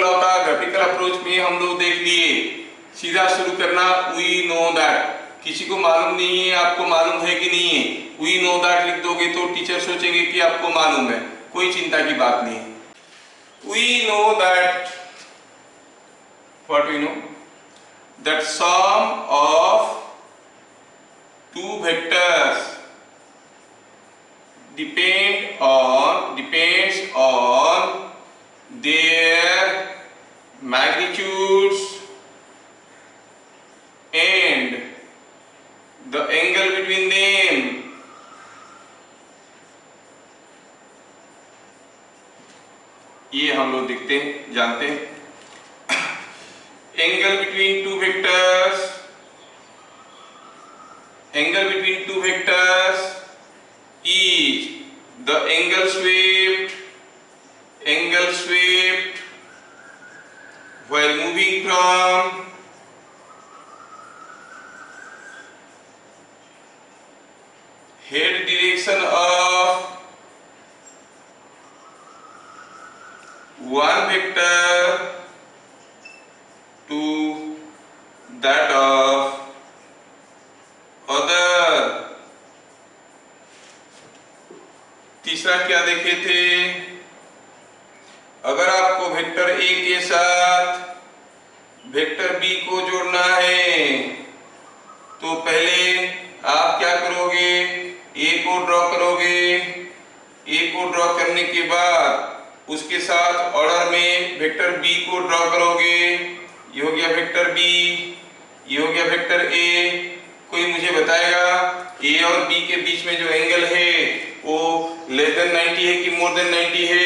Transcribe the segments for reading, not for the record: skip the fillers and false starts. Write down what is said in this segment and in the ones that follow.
Law का graphical approach में हम लोग देख लिए। सीधा शुरू करना, वी नो दैट। किसी को मालूम नहीं है, आपको मालूम है कि नहीं है, वी नो दैट लिख दोगे तो टीचर सोचेंगे कि आपको मालूम है, कोई चिंता की बात नहीं। We know that, what we know, that sum of two vectors depends on their magnitudes and the angle between them. ये हम लोग देखते हैं, जानते हैं। Angle between two vectors, angle between two vectors is the angle swept while moving from head direction of one vector to that of other. तीसरा क्या देखे थे, अगर आपको वेक्टर ए के साथ वेक्टर बी को जोड़ना है तो पहले आप क्या करोगे, ए को ड्रॉ करोगे। ए को ड्रॉ करने के बाद उसके साथ ऑर्डर में वेक्टर बी को ड्रॉ करोगे। ये हो गया वेक्टर बी, ये हो गया वेक्टर ए। कोई मुझे बताएगा ए और बी के बीच में जो एंगल है वो लेस देन 90 है कि मोर देन 90 है?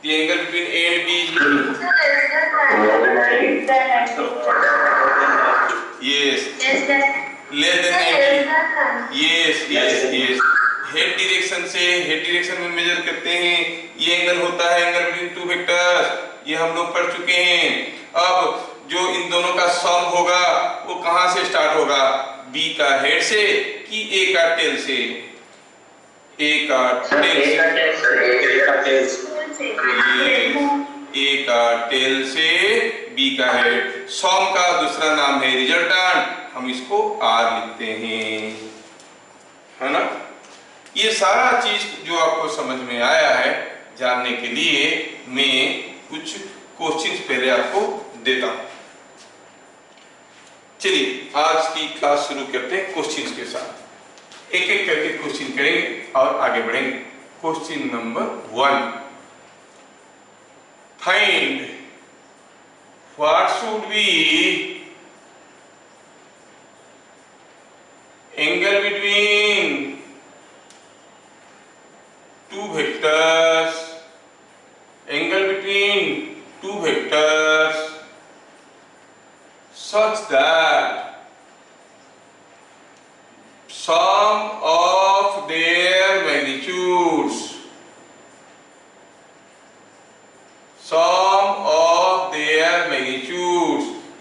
The angle between A and B yes, less than 90। Yes yes yes. Head direction में मेजर करते हैं, ये एंगल होता है एंगल बिटवीन टू वेक्टर्स, ये हम लोग पढ़ चुके हैं। अब जो इन दोनों का सम होगा वो कहां से स्टार्ट होगा, बी का हेड से कि ए का टेल से? ए का टेल से बी का हेड। सम का दूसरा नाम है रिजल्टेंट, हम इसको आर लिखते हैं, है ना। ये सारा चीज जो आपको समझ में आया है, जानने के लिए मैं कुछ क्वेश्चंस पहले आपको देता हूं। चलिए आज की क्लास शुरू करते हैं क्वेश्चंस के साथ। एक एक करके क्वेश्चन करेंगे और आगे बढ़ेंगे। Question number 1, find what should be angle between two vectors, angle between two vectors such that sum of their magnitudes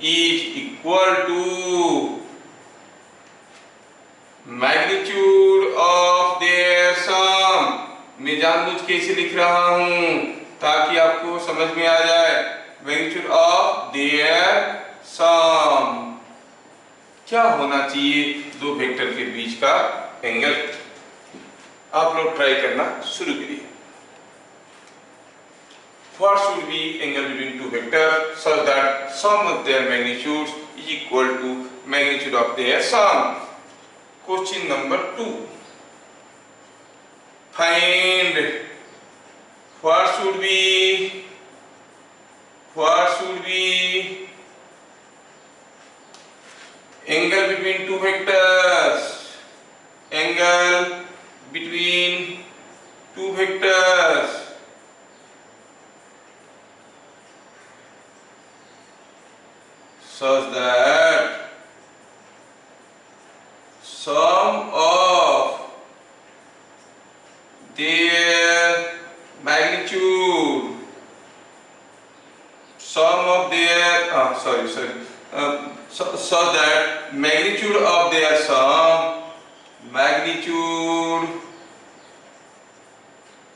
is equal to magnitude of their sum। मैं जानबूझ के इसे लिख रहा हूं ताकि आपको समझ में आ जाए। magnitude of their सम क्या होना चाहिए दो वेक्टर के बीच का एंगल। आप लोग ट्राई करना शुरू करिए। What should be angle between two vectors such that sum of their magnitudes is equal to magnitude of their sum? Question number 2, find what should be angle between two vectors, angle between two vectors such that sum of their magnitude, so that magnitude of their sum, magnitude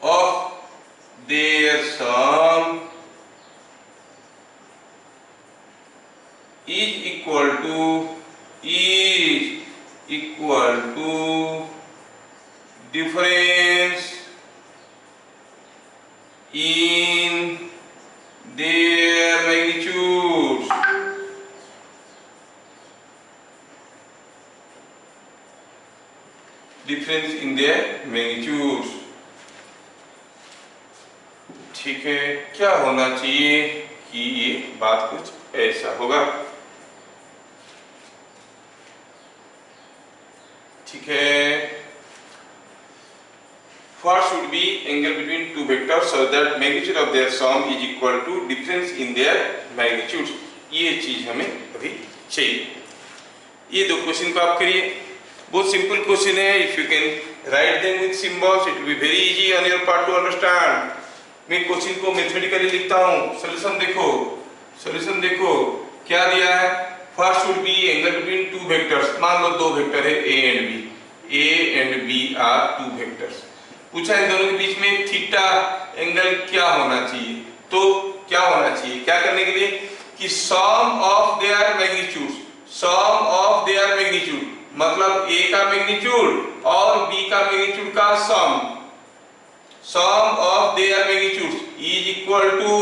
of their sum is equal to difference in their magnitudes. Difference in their magnitudes. ठीक है, क्या होना चाहिए कि ये बात कुछ ऐसा होगा। ठीक है, what should be angle between two vectors so that magnitude of their sum is equal to difference in their magnitudes। ये चीज हमें अभी चाहिए। ये दो क्वेश्चन को आप करिए, बहुत सिंपल क्वेश्चन है। If you can write them with symbols it will be very easy on your part two understand. मैं क्वेश्चन को मैथमेटिकली लिखता हूँ। सॉल्यूशन देखो क्या दिया है। what should be angle between two vectors। मान लो दो वेक्टर है a and b are two vectors। पूछा इन दोनों के बीच में थीटा एंगल क्या होना चाहिए। तो क्या होना चाहिए, क्या करने के लिए कि सम ऑफ देयर मैग्नीट्यूड मतलब a का मैग्नीट्यूड और b का मैग्नीट्यूड का sum of their magnitude is equal to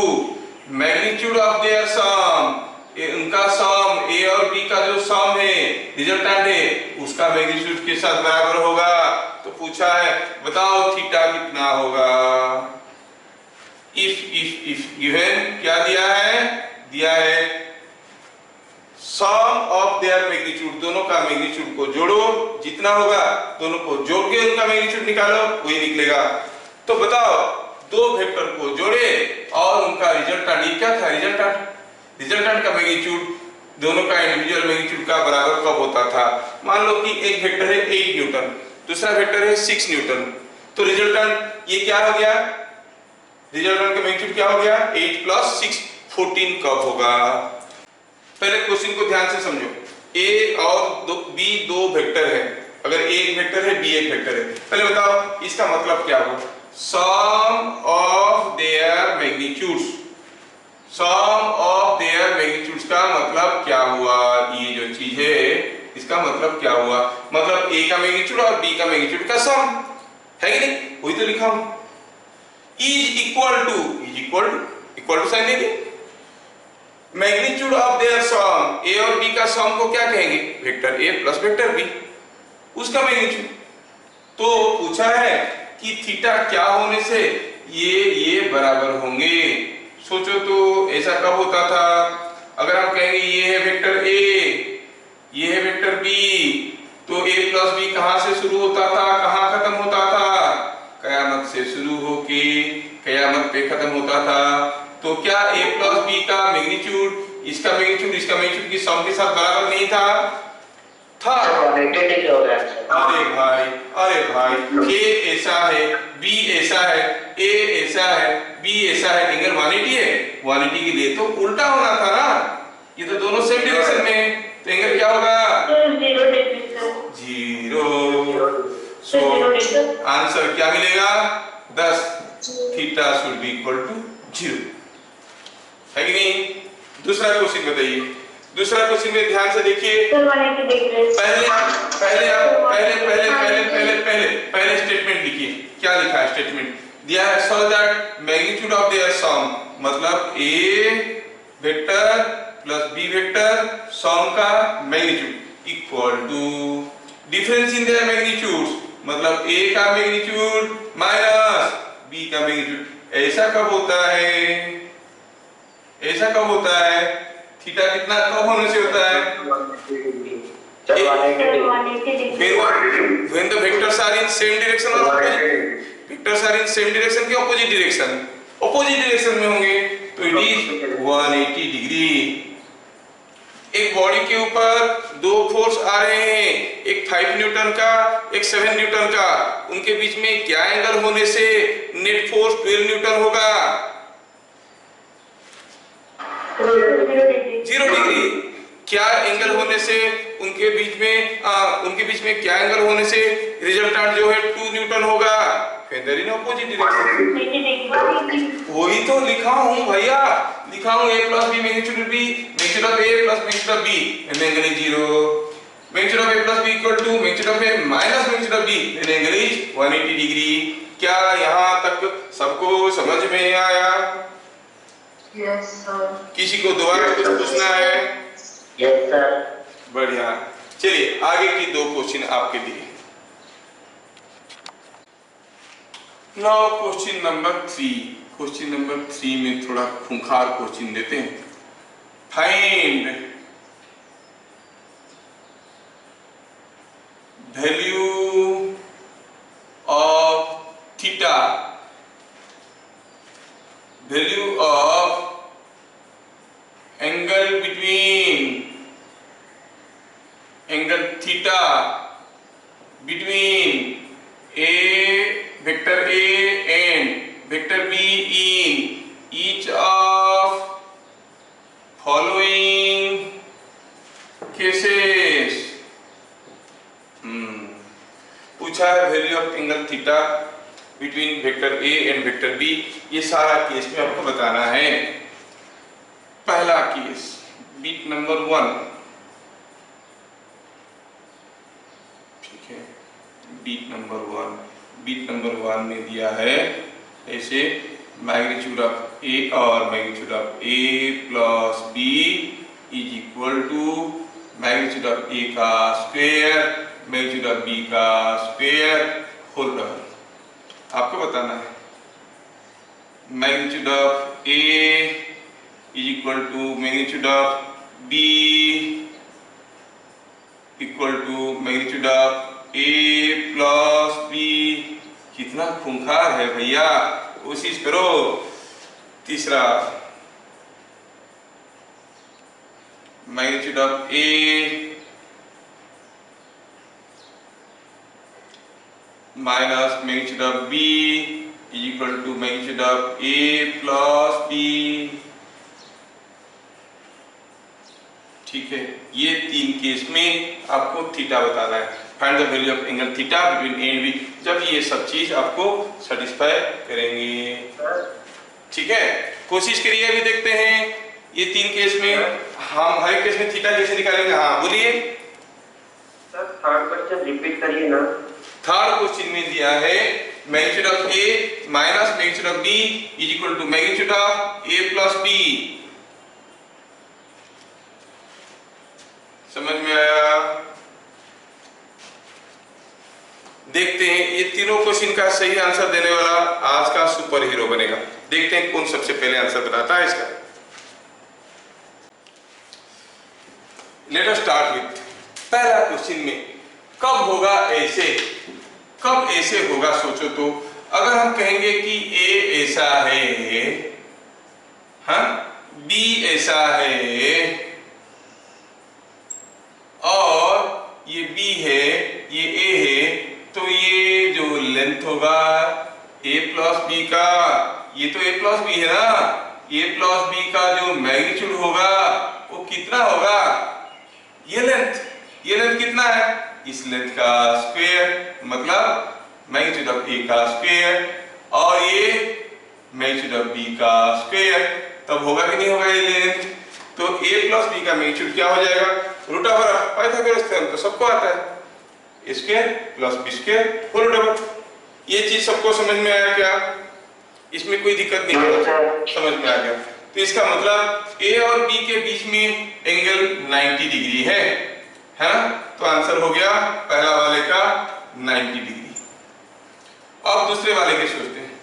magnitude of their sum. उनका सम a और b का जो सम है रिजल्टेंट है उसका मैग्नीट्यूड के साथ बराबर होगा। तो पूछा है बताओ थीटा कितना होगा। इफ गिवन क्या दिया है सम ऑफ देयर मैग्नीट्यूड, दोनों का मैग्नीट्यूड को जोड़ो, जितना होगा दोनों को जोड़ के उनका मैग्नीट्यूड निकालो वही निकलेगा। तो बताओ दो वेक्टर को जोड़े और उनका रिजल्टेंट क्या था, रिजल्टेंट का मैग्नीट्यूड दोनों का इंडिविजुअल मैग्नीट्यूड का बराबर कब होता था। मान लो कि एक वेक्टर है 8 न्यूटन, दूसरा वेक्टर है 6 न्यूटन। तो रिजल्टेंट ये क्या हो गया, रिजल्टेंट का मैग्नीट्यूड क्या हो गया 8 + 6 14 कब होगा। पहले क्वेश्चन को ध्यान से समझो। a और b दो वेक्टर है, अगर a एक वेक्टर है b एक वेक्टर है। पहले बताओ इसका मतलब क्या होगा, sum of their magnitudes. Sum of their magnitudes का मतलब क्या हुआ, ये जो चीज है इसका मतलब क्या हुआ, मतलब a का मैग्नीट्यूड और b का मैग्नीट्यूड का सम है कि नहीं, वही तो लिखा हूं। Is equal to sine the magnitude of their sum, a और b का सम को क्या कहेंगे, vector a plus vector b, उसका मैग्नीट्यूड। तो पूछा है कि थीटा क्या होने से ये बराबर होंगे। सोचो तो ऐसा कब होता था, अगर हम कहेंगे ये है वेक्टर a, ये है वेक्टर b, तो a प्लस b कहां से शुरू होता था, कहां खत्म होता था, कयामत से शुरू होके कयामत पे खत्म होता था। तो क्या a प्लस b का मैग्नीट्यूड इसका मैग्नीट्यूड की सम के साथ बराबर नहीं था। अरे भाई a ऐसा है, b ऐसा है, a ऐसा है, b ऐसा है, एंगल 180 है, 180 के लिए तो उल्टा होना था ना, ये तो दोनों सेम डायरेक्शन में, तो एंगल क्या होगा 0। सो आंसर क्या मिलेगा 10, theta should be equal to 0, है कि नहीं। दूसरा क्वेश्चन बताइए, दूसरा क्वेश्चन में ध्यान से देखिए। पहले स्टेटमेंट लिखिए, क्या लिखा है स्टेटमेंट दिया है, so that magnitude of their sum मतलब a vector plus b vector sum का magnitude equal to difference in their magnitudes मतलब a का मैग्नीट्यूड माइनस b का मैग्नीट्यूड। ऐसा कब होता है, थीटा कितना कब होने से होता है, when the vectors are in same direction or opposite, vectors are in same direction के opposite direction में होंगे, तो it is 180 डिग्री। एक बॉडी के ऊपर दो फोर्स आ रहे हैं, एक 5 न्यूटन का एक 7 न्यूटन का, उनके बीच में क्या एंगल होने से नेट फोर्स 12 न्यूटन होगा, 0 डिग्री। क्या एंगल होने से उनके बीच में क्या एंगल होने से रिजल्टेंट जो है 2 न्यूटन होगा, फेदर इन ऑपोजिट डायरेक्शन। वही तो लिखा हूं भैया, लिखा हूं a plus B magnitude B magnitude of a plus magnitude of b and angle is 0। Magnitude of a plus b equal to magnitude of a minus magnitude of b and angle is 180 degree. क्या यहां तक सबको समझ में आया? Yes sir. किसी को दोबारा कुछ पूछना है? Yes sir. बढ़िया, चलिए आगे की दो क्वेश्चन आपके लिए। Now question number 3। Question number 3 में थोड़ा खूंखार क्वेश्चन देते हैं। Find value of theta, value of angle between angle theta between a vector a and vector b in each of following cases। पूछा है value of angle theta between vector a and vector b। ये सारा case में आपको बताना है। पहला case beat number 1, ठीक है। बीट नंबर 1 में दिया है ऐसे मैग्नीट्यूड ऑफ a और magnitude of a plus b is equal to magnitude of a का स्क्वायर मैग्नीट्यूड ऑफ b का स्क्वायर होल नंबर। आपको बताना है magnitude of a is equal to magnitude of b equal to magnitude of a plus b। कितना खूंखार है भैया, कोशिश करो। तीसरा magnitude of a minus magnitude of b is equal to magnitude of a plus b। ठीक है, ये 3 केस में आपको थीटा बताना है। Find the value of angle theta between A and B, जब ये सब चीज आपको सेटिस्फाई करेंगे। ठीक है, कोशिश करिए। अभी देखते हैं ये 3 केस में हम हर एक केस में थीटा कैसे निकालेंगे। हाँ बोलिए सर। थर्ड क्वेश्चन रिपीट करिए ना। थर्ड क्वेश्चन में दिया है magnitude of A minus magnitude of B is equal to magnitude of A plus B. समझ में आया? देखते हैं ये तीनों क्वेश्चन का सही आंसर देने वाला आज का सुपर हीरो बनेगा। देखते हैं कौन सबसे पहले आंसर बताता है इसका। लेट अस स्टार्ट विथ पहला क्वेश्चन में कब होगा ऐसे, कब ऐसे होगा सोचो तो। अगर हम कहेंगे कि ए ऐसा है, हाँ, बी ऐसा है और ये बी है, ये ए है, तो ये जो लेंथ होगा a प्लस बी का, ये तो a प्लस बी है ना, a प्लस बी का जो मैग्नीट्यूड होगा वो कितना होगा? ये लेंथ कितना है? इस लेंथ का स्क्वायर, मतलब मैग्नीट्यूड ऑफ a का स्क्वायर और ये मैग्नीट्यूड ऑफ b का स्क्वायर। तब होगा कि नहीं होगा ये लेंथ? तो a प्लस बी का मैग्नीट्यूड क्या हो जाएगा? रूट ओवर पाइथागोरस थ्योरम तो सबको आता है, square plus B square whole double. ये चीज सबको समझ में आया क्या? इसमें कोई दिक्कत नहीं है, समझ में आ गया। तो इसका मतलब ए और बी के बीच में एंगल 90 डिग्री है ना? तो आंसर हो गया पहला वाले का 90 डिग्री। अब दूसरे वाले के सोचते हैं।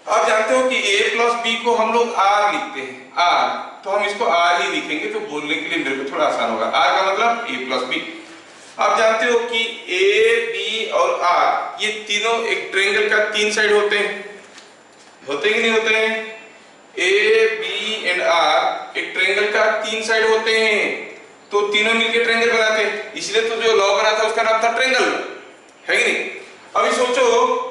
आप जानते हो कि a प्लस बी को हम लोग r लिखते हैं, r, तो हम इसको r ही लिखेंगे तो बोलने के लिए मेरे को थोड़ा आसान होगा। r का मतलब a प्लस बी। आप जानते हो कि a, b और r ये तीनों एक ट्रायंगल का 3 साइड होते हैं, होते कि नहीं होते हैं? a, b एंड r एक ट्रायंगल का 3 साइड होते हैं, तो तीनों मिलकर ट्रायंगल बनाते हैं। इसलिए तो जो लॉ बना था उसका नाम था ट्रायंगल, है कि नहीं? अभी सोचो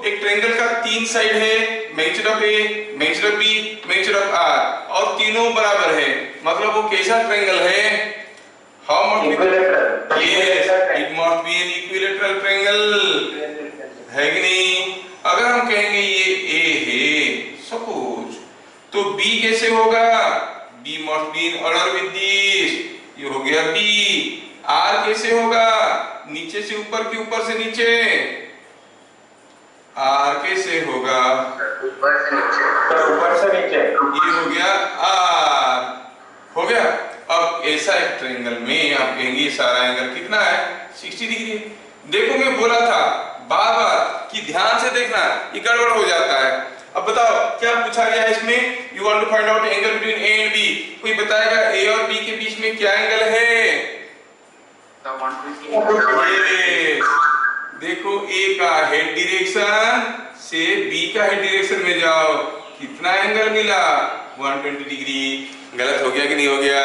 एक ट्रायंगल का 3 साइड है, magnitude of A, magnitude of B, magnitude of R, और तीनों बराबर है, मतलब वो कैसा ट्रायंगल है? How must be? Yes, it must be an equilateral triangle. है कि नहीं? अगर हम कहेंगे ये ए है सपोज, तो बी कैसे होगा? B must be in order with this, ये हो गया बी। आर कैसे होगा? नीचे से ऊपर कि ऊपर से नीचे? आर कैसे होगा? ऊपर से नीचे। तो ऊपर से नीचे, ये हो गया आर, हो गया। अब ऐसा एक ट्रायंगल में आप कहेंगे ये सारा एंगल कितना है? 60 डिग्री। देखो मैं बोला था बार बार कि ध्यान से देखना, ये गड़बड़ हो जाता है। अब बताओ क्या पूछा गया है इसमें? You want to find out angle between A and B. कोई बताएगा ए और बी के बीच में क्या एंगल है? देखो ए का हेड डायरेक्शन से बी का हेड डायरेक्शन में जाओ, कितना एंगल मिला? 120 डिग्री। गलत हो गया कि नहीं हो गया?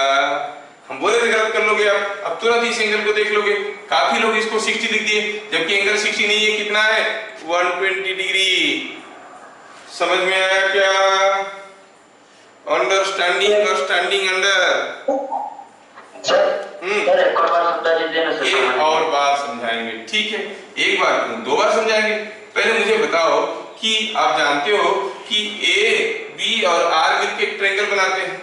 हम बोले थे गलत कर लोगे, अब तुरंत इस एंगल को देख लोगे। काफी लोग इसको 60 लिख दिए, जबकि एंगल 60 नहीं है, कितना है? 120 डिग्री। समझ में आया क्या? अंडरस्टैंडिंग और स्टैंडिंग अंडर। सर एक और बार समझा दीजिए ना सर। एक और बार समझाएंगे, ठीक है? एक बार क्यों, 2 बार समझाएंगे। पहले मुझे बताओ कि आप जानते हो कि ए बी और आर मिलकर एक ट्रायंगल बनाते हैं,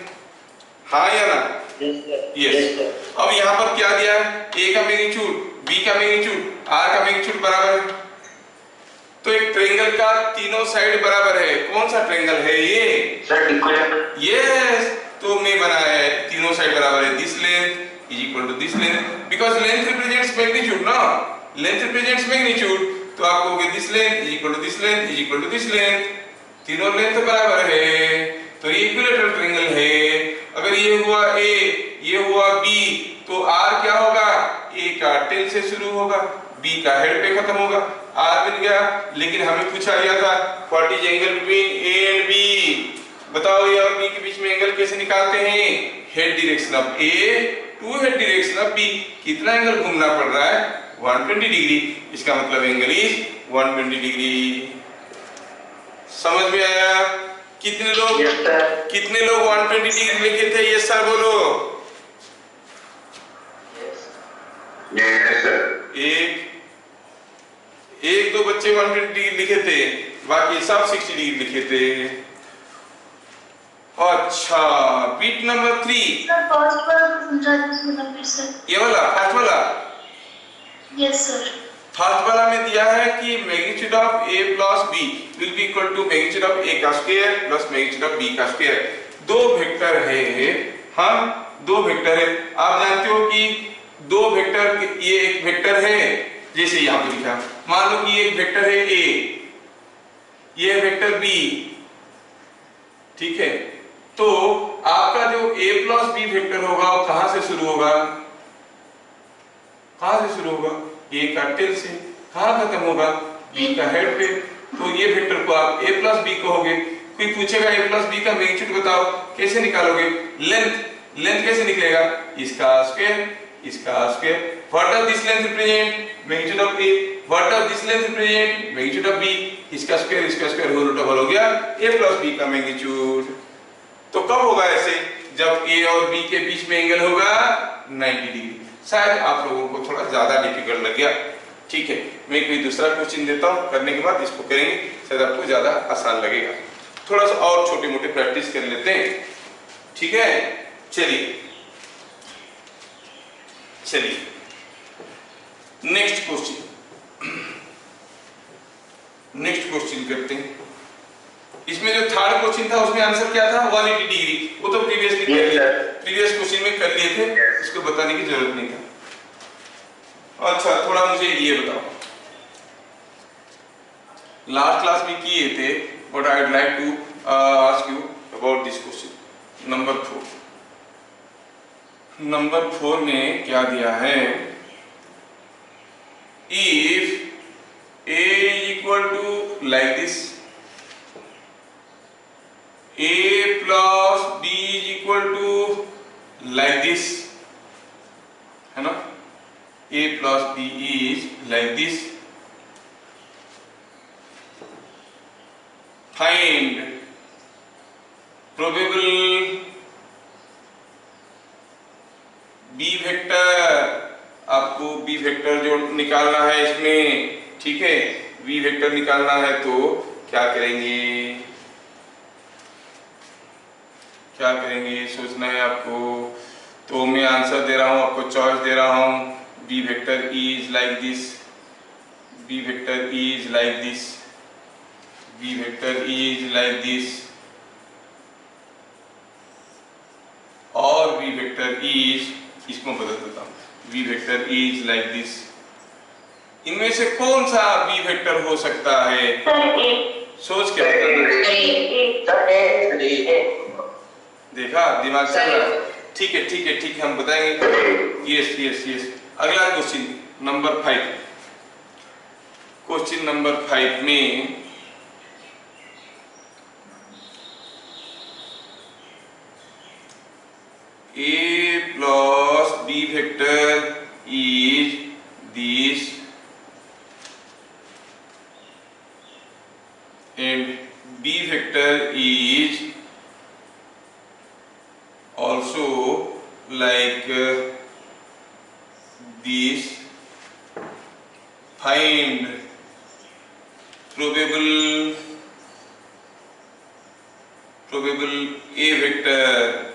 हाँ या ना? यस। अब यहाँ पर क्या दिया है? ए का मैग्नीट्यूड, बी का मैग्नीट्यूड, आर का मैग्नीट्यूड बराबर है, तो एक ट्रायंगल का तीनों साइड बराबर है। कौन सा ट्रायंगल है ये? Sir equilateral. यस, तो मैं बनाया है तीनों साइड बराबर है। This length is equal to this length, because length represents magnitude ना, लेंथ रिप्रेजेंट्स मैग्नीट्यूड, तो आप कहोगे this length is equal to this length is equal to this length. तीनों लेंथ बराबर है, तो ये इक्विलेटरल ट्रायंगल है। अगर ये हुआ ए, ये हुआ बी, तो आर क्या होगा? ए का टेल से शुरू होगा, बी का हेड पे खत्म होगा, आर मिल गया। लेकिन हमें पूछा गया था what is angle between A and B. बताओ ए और बी के बीच में एंगल कैसे निकालते हैं? Head direction of A to head direction of B. कितना एंगल घूमना पड़ रहा है? 120 डिग्री। इसका मतलब एंगल इज 120 डिग्री। समझ में आया? कितने लोग 120 डिग्री लिखे थे? यस सर बोलो। Yes sir. एक दो बच्चे 120 डिग्री लिखे थे, बाकी सब 60 डिग्री लिखे थे। अच्छा, बीट नंबर 3। सर फर्स्ट वाला समझा दीजिए ना फिर से। ये वाला फर्स्ट वाला? Yes sir. फर्स्ट वाला में दिया है कि magnitude of a plus b will be equal to magnitude of a का square plus magnitude of b का स्क्वायर। दो वेक्टर है, हाँ दो वेक्टर है। आप जानते हो कि दो वेक्टर, ये एक वेक्टर है, जैसे यहाँ पे लिखा, मान लो कि ये एक वेक्टर है a, ये वेक्टर b, ठीक है? तो आपका जो a प्लस b वेक्टर होगा वो कहां से शुरू होगा? कहां से शुरू होगा? a का टेल से। कहां खत्म होगा? b का हेड पे। तो ये वेक्टर को आप a प्लस b कहोगे। कोई पूछेगा a प्लस b का मैग्नीट्यूड बताओ, कैसे निकालोगे? लेंथ कैसे निकलेगा? इसका स्क्वायर, इसका square. What does this length represent? Magnitude of a। What does this length represent? Magnitude of b। इसका स्क्वायर होल टोटल हो गया a प्लस b का मैग्नीट्यूड। तो कब होगा ऐसे? जब a और b के बीच में एंगल होगा 90 डिग्री। शायद आप लोगों को थोड़ा ज्यादा डिफिकल्ट लग गया, ठीक है? मैं कोई दूसरा क्वेश्चन देता हूं, करने के बाद इसको करेंगे, शायद आपको ज्यादा आसान लगेगा। थोड़ा सा और छोटे मोटे प्रैक्टिस कर लेते हैं, ठीक है? चलिए नेक्स्ट क्वेश्चन करते हैं। इसमें जो थर्ड क्वेश्चन था उसमें आंसर क्या था? 180 डिग्री। वो तो प्रीवियसली प्रीवियस क्वेश्चन में कर लिए थे, इसको बताने की जरूरत नहीं था। अच्छा, थोड़ा मुझे ये बताओ, लास्ट क्लास में किए थे, but I would like to ask you about this question number 4। Number 4 में क्या दिया है? If a is equal to like this, a plus b is equal to like this, है ना? a plus b is like this. Find probable b vector. आपको b vector जो निकालना है इसमें, ठीक है? वी वेक्टर निकालना है तो क्या करेंगे, क्या करेंगे सोचना है आपको। तो मैं आंसर दे रहा हूं, आपको चॉइस दे रहा हूं। V vector is like this, V vector is like this, V vector is like this, और वी वेक्टर इज, इसको बदल देता हूं, V vector is like this. इनमें से कौन सा वी वेक्टर हो सकता है? सोच के बताना। देखा, दिमाग चल रहा है। ठीक है ठीक है ठीक है, हम बताएंगे। Yes yes yes. अगला क्वेश्चन नंबर 5, क्वेश्चन नंबर 5 में A plus B vector is this and B vector is also like this. Find probable A vector,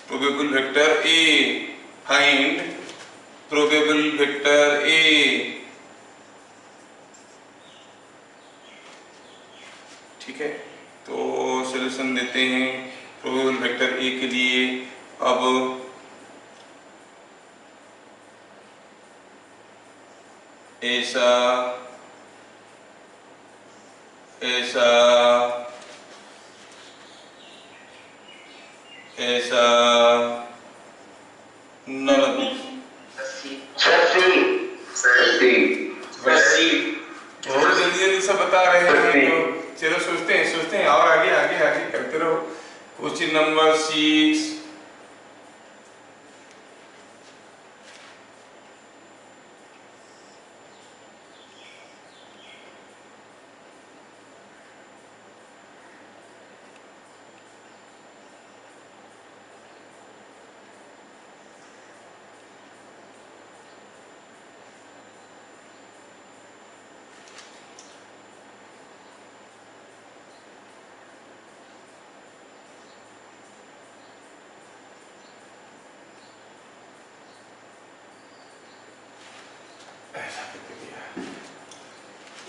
probable vector A. Find probable vector A. ठीक है, तो solution देते हैं probable vector A के लिए। अब ऐसा ऐसा ऐसा none of these। बहुत जल्दी जल्दी सब बता रहे हैं, तो चलो सोचते हैं और आगे आगे आगे करते रहो। Question number 6,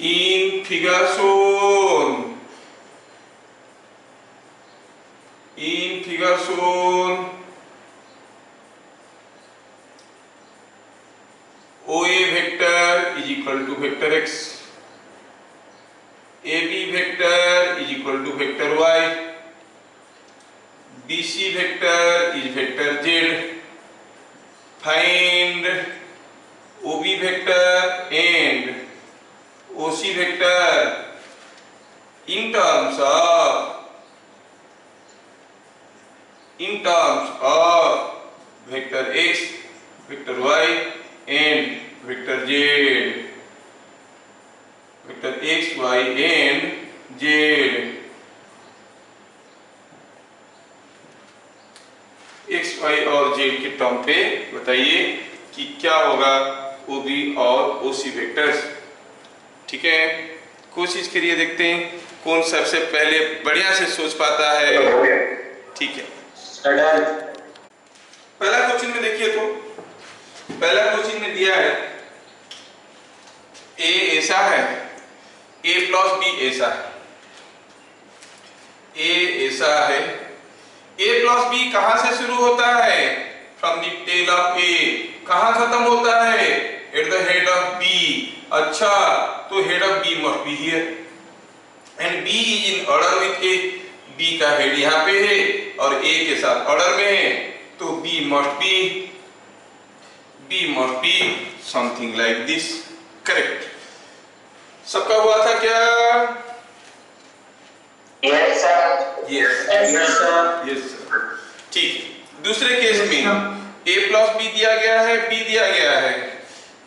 in figure shown, in figure shown OA vector is equal to vector x, AB vector is equal to vector y, BC vector is vector z. Find OB vector and OC vector in terms of vector x, vector y and vector z, vector x, y and z। x, y और z के term पे बताइए कि क्या होगा OB और OC vectors. ठीक है, कोशिश करिए, देखते हैं कौन सबसे पहले बढ़िया से सोच पाता है। ठीक है, पहला क्वेश्चन में देखिए, तो पहला क्वेश्चन में दिया है A ऐसा है, A प्लस B ऐसा है, A ऐसा है, A प्लस B कहां से शुरू होता है? From the tail of A। कहां खत्म होता है? At the head of B। अच्छा, तो head of B must be here and B is in order with A। B का हेड यहाँ पे है और A के साथ ऑर्डर में है, तो B must be something like this. Correct, सबका हुआ था क्या? Yes sir. Yes sir. ठीक है, दूसरे केस में A प्लस B दिया गया है, B दिया गया है,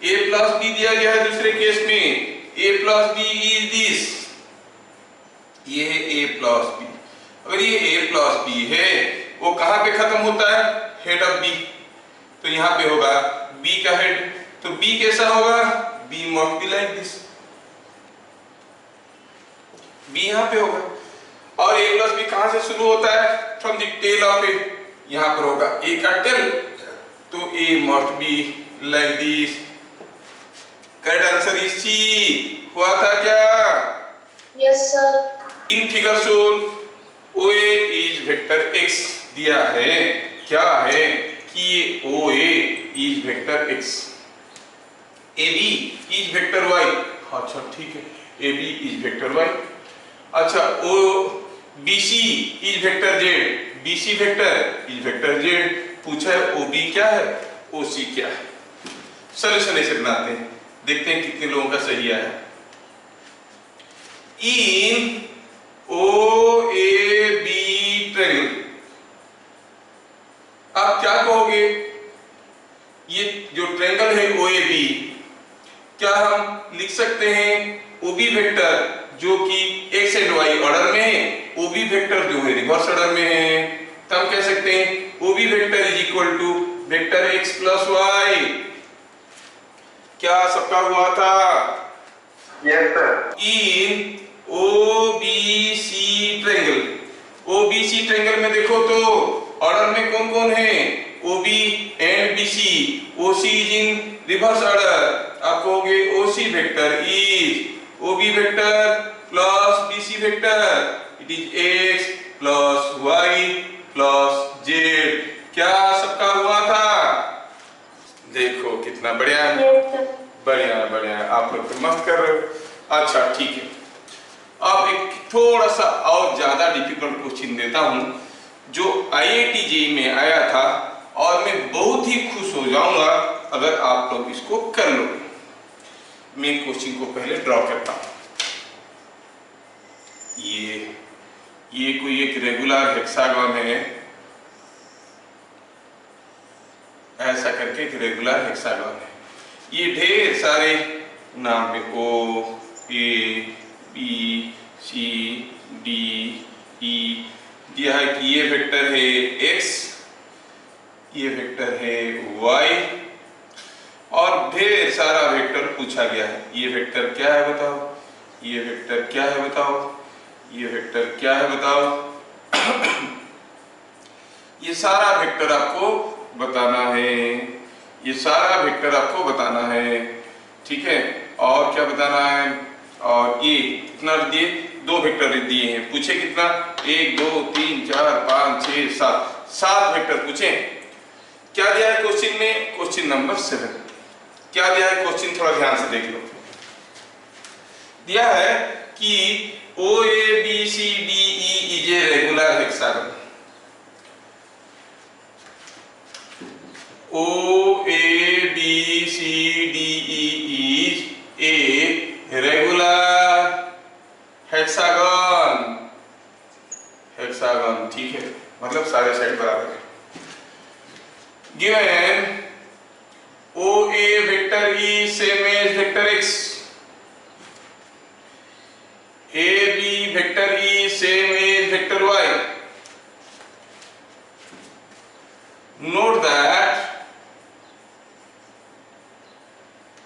A प्लस B दिया गया है। दूसरे केस में A plus B is this, ये है A प्लस B। अगर ये A प्लस B है, वो कहां पे खत्म होता है? Head of B। तो यहाँ पे होगा B का हेड, तो B कैसा होगा? B must be like this. B यहाँ पे होगा, और ए प्लस बी कहां से शुरू होता है? From the tail of a, यहाँ पर होगा ए का टेल, तो a must be like this. Correct answer is C. हुआ था क्या? Yes, sir. In figure shown OA is vector x दिया है, क्या है कि ये OA is vector x, AB is vector y। अच्छा ठीक है, AB इज वेक्टर y। अच्छा BC is vector z, BC vector is vector z। पूछा है OB क्या है, OC क्या है। सॉल्यूशन ऐसे बनाते हैं, देखते हैं कितने लोगों का सही आया। इन OAB ट्रायंगल, आप क्या कहोगे? ये जो ट्रायंगल है OAB, क्या हम लिख सकते हैं OB वेक्टर जो कि x एंड y ऑर्डर में है, OB वेक्टर जो है रिवर्स ऑर्डर में है, तो हम कह सकते हैं OB vector is equal to vector x plus y। क्या सबका हुआ था? Yes sir. In OBC triangle, OBC triangle में देखो तो ऑर्डर में कौन कौन है? OB and BC, OC is in reverse order. आप कहोगे OC vector is OB vector plus BC vector, it is x plus y plus z। क्या सबका हुआ था? देखो कितना बढ़िया, Yes, sir. बढ़िया बढ़िया, आप लोग तो मस्त कर रहे हो। अच्छा ठीक है, अब एक थोड़ा सा और ज्यादा डिफिकल्ट क्वेश्चन देता हूं जो IIT JEE में आया था, और मैं बहुत ही खुश हो जाऊंगा अगर आप लोग इसको कर लो। मैं क्वेश्चन को पहले ड्रॉ करता हूं। ये कोई एक रेगुलर हेक्सागन है, ऐसा करके एक रेगुलर हेक्सागन है। ये ढेर सारे नाम है O A B C D E दिया है कि ये वेक्टर है x, ये वेक्टर है y, और ढेर सारा वेक्टर पूछा गया है। ये वेक्टर क्या है बताओ, ये वेक्टर क्या है बताओ, ये वेक्टर क्या है बताओ। ये सारा वेक्टर आपको बताना है, ये सारा वेक्टर आपको बताना है, ठीक है। और क्या बताना है? और ये कितना दिए? 2 वेक्टर दिए हैं, पूछे कितना? 1 2 3 4 5 6 7 वेक्टर पूछे। क्या दिया है क्वेश्चन में? क्वेश्चन नंबर 7 क्या दिया है क्वेश्चन, थोड़ा ध्यान से देख लो। दिया है कि OABCDE is a regular hexagon. OABCDE is a regular hexagon, hexagon ठीक है, मतलब सारे साइड बराबर है। Given OA vector is same as vector x, AB vector is same as vector y। Note that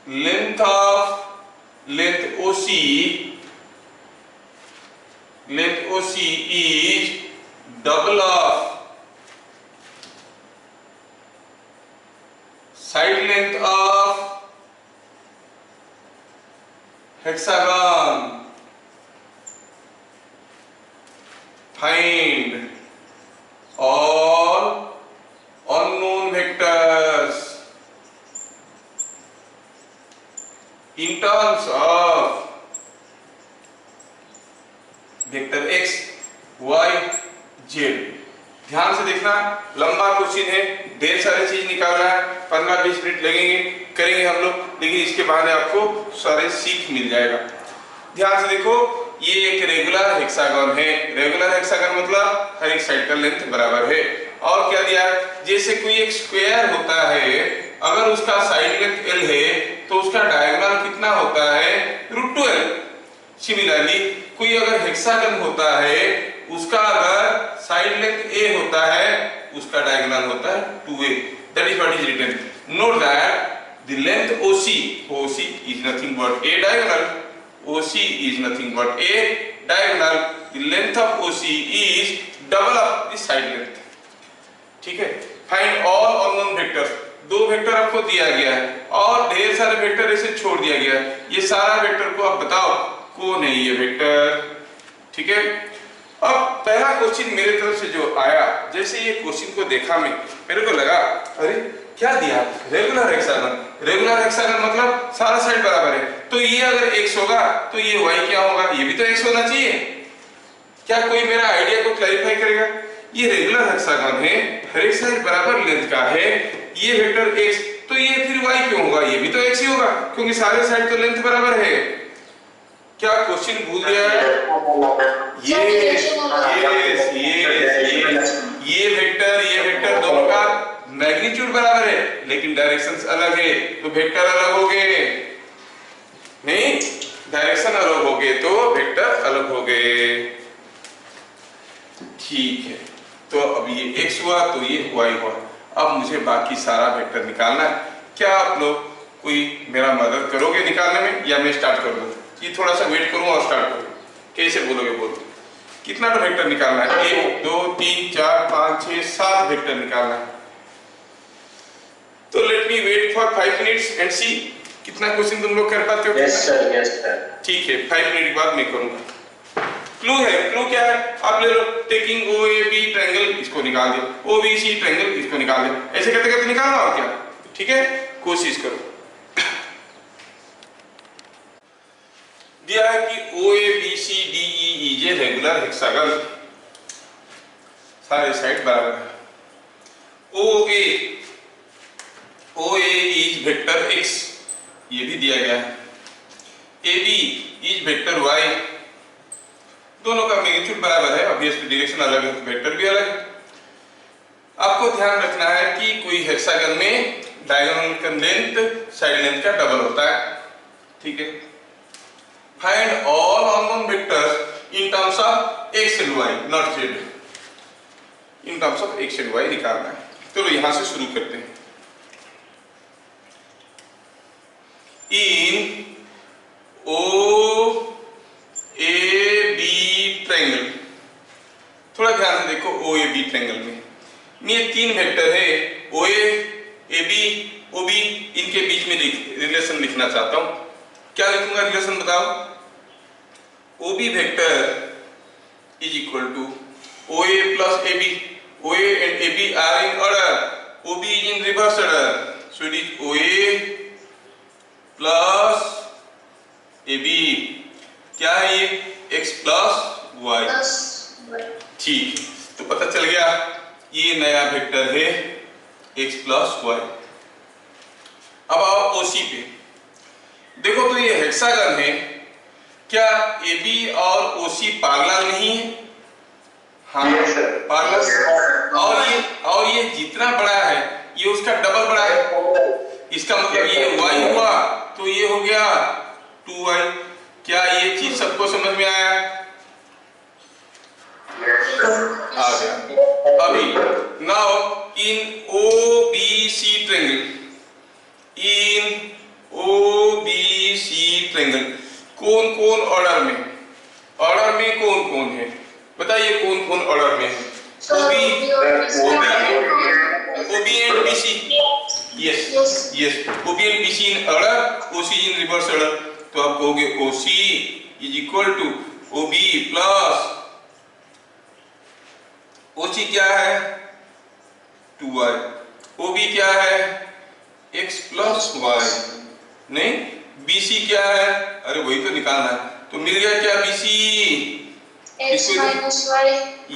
length OC is double of side length of hexagon। Find all unknown vectors in terms of vector x, y, z। ध्यान से देखना, लंबा question है, ढेर सारी चीज निकालना है, 15-20 मिनट लगेंगे, करेंगे हम लोग, लेकिन इसके बाद आपको सारे सीख मिल जाएगा। ध्यान से देखो, ये एक रेगुलर हेक्सागन है। रेगुलर हेक्सागन मतलब हर एक साइड का लेंथ बराबर है। और क्या दिया? जैसे कोई एक स्क्वायर होता है, अगर उसका साइड लेंथ l है तो उसका डायगोनल कितना होता है? √2l। सिमिलरली कोई अगर हेक्सागन होता है, उसका अगर साइड लेंथ a होता है, उसका डायगोनल होता है 2a। That is what is written. Note that the length OC is nothing but a diagonal, OC is nothing but a diagonal the length of OC is double of the side length. ठीक है, find all unknown vectors, दो vector आपको दिया गया है और ढेर सारे वेक्टर ऐसे छोड़ दिया गया है, ये सारा वेक्टर को आप बताओ कौन है ये वेक्टर। ठीक है, अब पहला क्वेश्चन मेरे तरफ से जो आया, जैसे ये क्वेश्चन को देखा मैं, मेरे को लगा अरे क्या दिया, रेगुलर हेक्सागन। रेगुलर हेक्सागन मतलब सारा साइड बराबर है, तो ये अगर x होगा तो ये y क्या होगा, ये भी तो x होना चाहिए। क्या कोई मेरा आइडिया को क्लैरिफाई करेगा? ये रेगुलर हेक्सागन है, हर एक साइड बराबर लेंथ का है, ये वेक्टर x, तो ये फिर y क्यों होगा, ये भी तो x ही होगा क्योंकि सारे साइड तो लेंथ बराबर है। क्या क्वेश्चन भूल गया है? ये वेक्टर दोनों का मैग्नीट्यूड बराबर है लेकिन डायरेक्शंस अलग है, तो वेक्टर अलग हो गए, नहीं डायरेक्शन अलग हो गए तो वेक्टर अलग हो गए। ठीक है, तो अब ये x हुआ तो ये y हुआ। अब मुझे बाकी सारा वेक्टर निकालना है। क्या आप लोग कोई मेरा मदद करोगे निकालने में या मैं स्टार्ट कर दूं? ये थोड़ा सा वेट करूं और स्टार्ट करूं? कैसे बोलोगे? बोलो कितना वेक्टर निकालना है? 1 2 3 4 5 6 7 वेक्टर निकालना है। तो let me wait for 5 minutes and see कितना क्वेश्चन तुम लोग कर पाते हो। Yes sir. ठीक है, 5 मिनट के बाद मैं करूंगा। क्लू है, क्लू क्या है? आप ले लो, टेकिंग OAB ट्रायंगल, इसको निकाल दे, OBC ट्रायंगल, इसको निकाल दे, ऐसे करते करते निकालना और क्या। ठीक है, कोशिश करो। दिया है कि OABCDEEJ रेगुलर हेक्सागन, सारे साइड बराबर है। OA इज वेक्टर x, ये भी दिया गया है। AB इज वेक्टर y, दोनों का मैग्नीट्यूड बराबर है, ऑब्वियसली डायरेक्शन अलग है तो वेक्टर भी अलग है। आपको ध्यान रखना है कि कोई हेक्सागन में डायगोनल का लेंथ साइड लेंथ का डबल होता है। ठीक है, find all unknown vectors in terms of x and y, not z, in terms of x and y निकालना है। चलो यहां से शुरू करते हैं। इन OAB ट्रायंगल, थोड़ा ध्यान से देखो, OAB ट्रायंगल में ये तीन वेक्टर है, OA AB OB, इनके बीच में रिलेशन लिखना चाहता हूं। क्या लिखूंगा रिलेशन बताओ? OB vector is equal to OA plus AB, OA and AB are in order, OB is in reverse order, so it is OA plus AB। क्या है ये? x plus y। ठीक, तो पता चल गया ये नया वेक्टर है x प्लस y। अब आओ OC पे, देखो तो ये हेक्सागन है, क्या AB और OC पैरेलल नहीं है? हाँ पैरेलल, और ये जितना बड़ा है ये उसका डबल बड़ा है, इसका मतलब ये y हुआ तो ये हो गया 2y। क्या ये चीज सबको समझ में आया? आ गया। अभी now in OBC triangle, in OBC triangle कौन कौन ऑर्डर में, कौन कौन है बताइए, कौन कौन ऑर्डर में है? OB and BC, yes OB and BC in order, OC in reverse order. तो आप कहोगे OC is equal to OB plus, OC क्या है? 2y, OB क्या है? x प्लस y, नहीं BC क्या है? अरे वही तो निकालना है, तो मिल गया क्या BC? x minus y,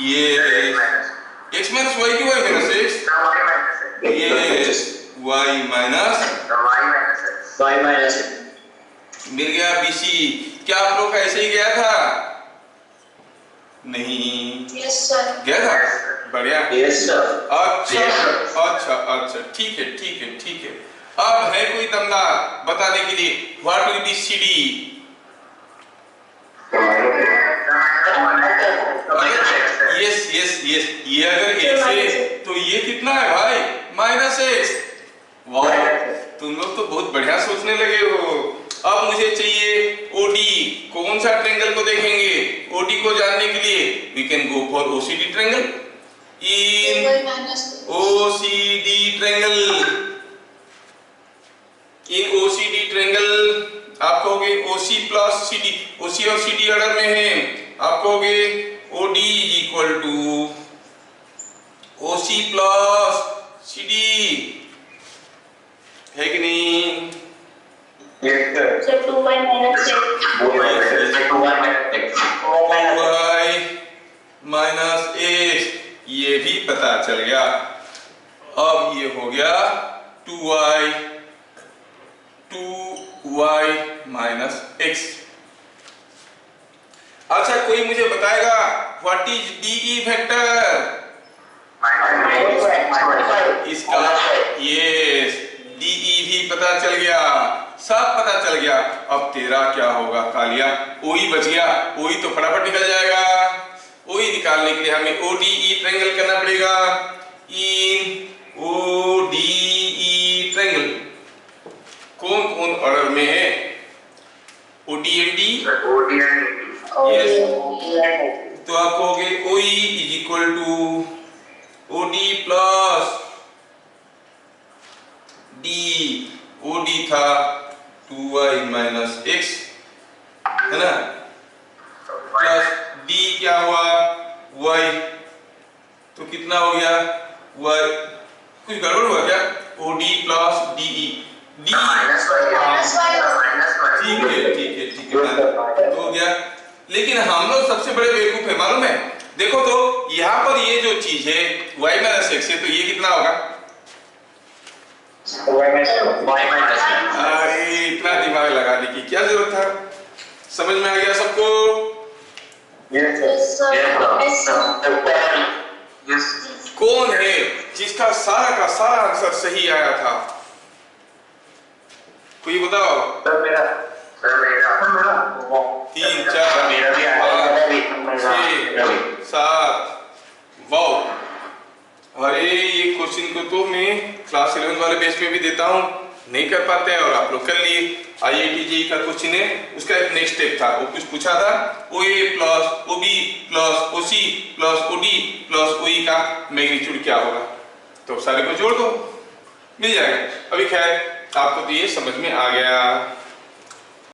ये x माइनस y क्यों है मेरा x? ये y माइनस मिल गया BC। क्या आप लोग का ऐसे ही गया था? नहीं, yes sir, गया था, बढ़िया। Yes sir. अच्छा, ठीक है। अब है कोई दमदार बताने के लिए, what will be CD? Yes, ये अगर x है तो ये कितना है भाई? -x। वाह, तुम लोग तो बहुत बढ़िया सोचने लगे हो। अब मुझे चाहिए ओडी। कौन सा ट्रायंगल को देखेंगे? ओडी को जानने के लिए we can go for OCD triangle. In AY minus X. OCD triangle, in OCD triangle आप कहोगे ओसी प्लस सीडी, ओसी और सीडी ऑर्डर में है, आप कहोगे OD is equal to OC plus CD, है कि नहीं? Yes, sir. So 2Y minus X. 2y minus x. y minus x, ये भी पता चल गया। अब ये हो गया 2y माइनस एक्स। अच्छा, कोई मुझे बताएगा व्हाट इज डीई वेक्टर? इसका यस, डीई भी पता चल गया, सब पता चल गया। अब तेरा क्या होगा कालिया? ओई बच गया, ओई तो फटाफट निकल जाएगा। ओई निकालने के लिए हमें ओडीई ट्रायंगल करना पड़ेगा। इन ओडीई ट्रायंगल कौन कौन ऑर्डर में है? OD and D, yes. तो आप कहोगे OE is equal to OD plus D. OD था 2y माइनस एक्स, है ना, प्लस डी क्या हुआ? y। तो कितना हो गया? y कुछ गड़बड़ हुआ क्या? OD plus DE, D Minus Y. ठीक है ठीक है ठीक है, तो हो गया। लेकिन हम लोग सबसे बड़े बेवकूफ है, मालूम है? देखो तो यहाँ पर ये जो चीज है y माइनस एक्स है, तो ये कितना होगा? अरे इतना दिमाग लगाने की क्या जरूरत था? समझ में आ गया सबको? Yes, sir. Yes, sir. कौन है जिसका सारा का सारा आंसर सही आया था? कोई बताओ। 3 4 5 6 7। वाओ, अरे ये क्वेश्चन को तो मैं क्लास 11 वाले बेस में भी देता हूँ, नहीं कर पाते हैं और आप लोग कर लिए। आईआईटी जेईई का क्वेश्चन है, उसका एक नेक्स्ट स्टेप था, वो कुछ पूछा था O A plus O B plus O C plus O D plus O E का मैग्नीट्यूड क्या होगा, तो सारे को जोड़ दो, मिल जाएगा। अभी खैर आपको तो ये समझ में आ गया।